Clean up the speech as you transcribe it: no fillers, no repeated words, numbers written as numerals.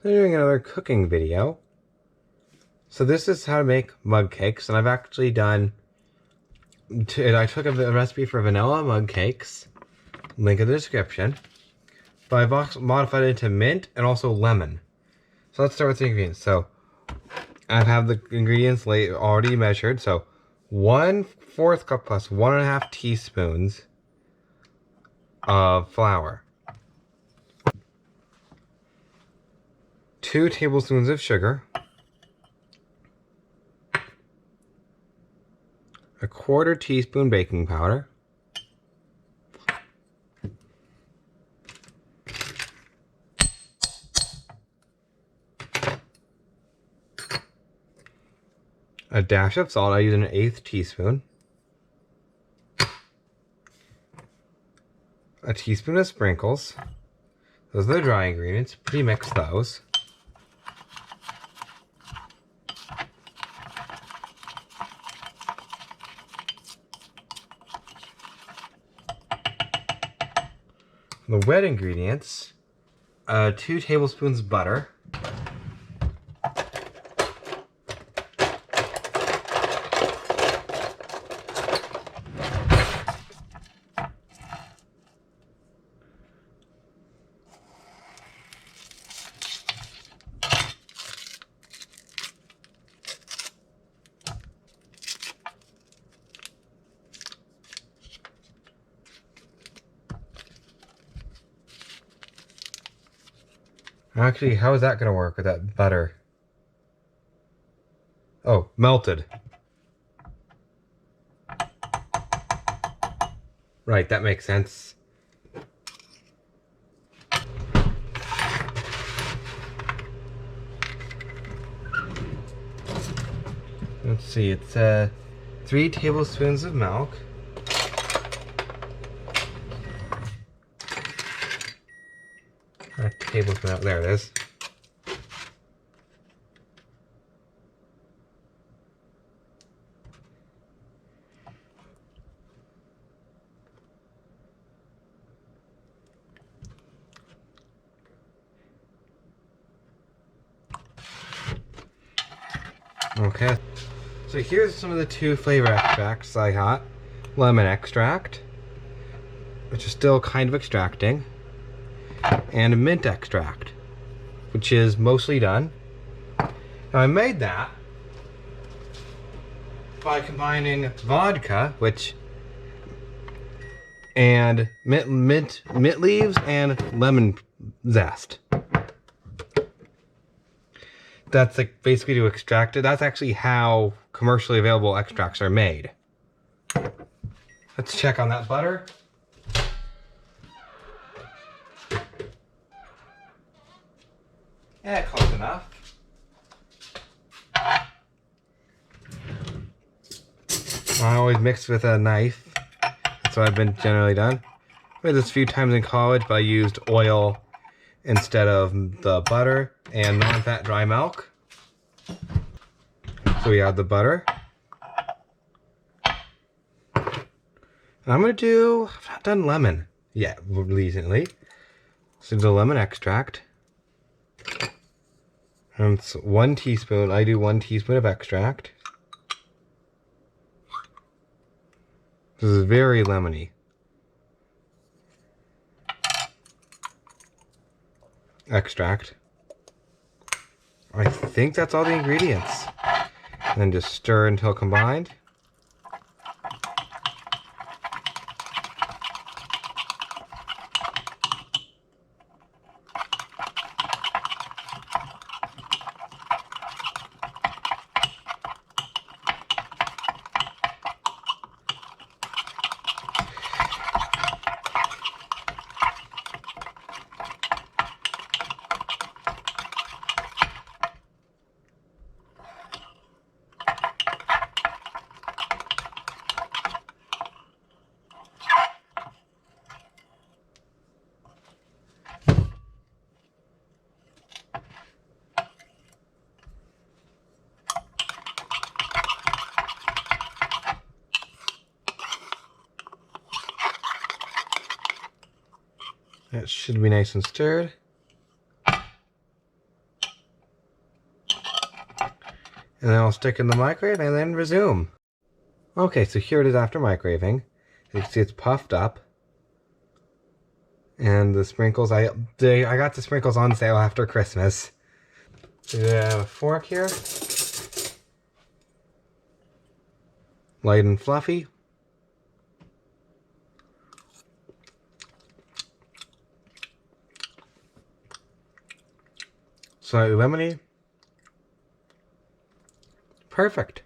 So I'm doing another cooking video. So this is how to make mug cakes, and I've actually done. I took a recipe for vanilla mug cakes, link in the description. But I've also modified it into mint and also lemon. So let's start with the ingredients. So I have the ingredients already measured. So 1/4 cup plus 1.5 teaspoons of flour, 2 tablespoons of sugar, 1/4 teaspoon baking powder, a dash of salt. I use an 1/8 teaspoon, a teaspoon of sprinkles. Those are the dry ingredients. Pre-mix those. The wet ingredients, 2 tablespoons butter, actually, how is that going to work with that butter? Oh, melted. Right, that makes sense. Let's see, it's 3 tablespoons of milk. A tablespoon, there it is. Okay, so here's some of the 2 flavor extracts I got. Lemon extract, which is still kind of extracting, and mint extract, which is mostly done. Now I made that by combining vodka, and mint leaves and lemon zest. That's like basically to extract it. That's actually how commercially available extracts are made. Let's check on that butter. Yeah, close enough. I always mix with a knife. That's what I've been generally done. I made this a few times in college, but I used oil instead of the butter and non-fat dry milk. So we add the butter. And I'm I've not done lemon yet recently. So the lemon extract. And it's 1 teaspoon. I do 1 teaspoon of extract. This is very lemony. Extract. I think that's all the ingredients. And then just stir until combined. That should be nice and stirred. And then I'll stick in the microwave and then resume. Okay, so here it is after microwaving. You can see it's puffed up. And the sprinkles, I got the sprinkles on sale after Christmas. Do I have a fork here? Light and fluffy. Slightly lemony. Perfect.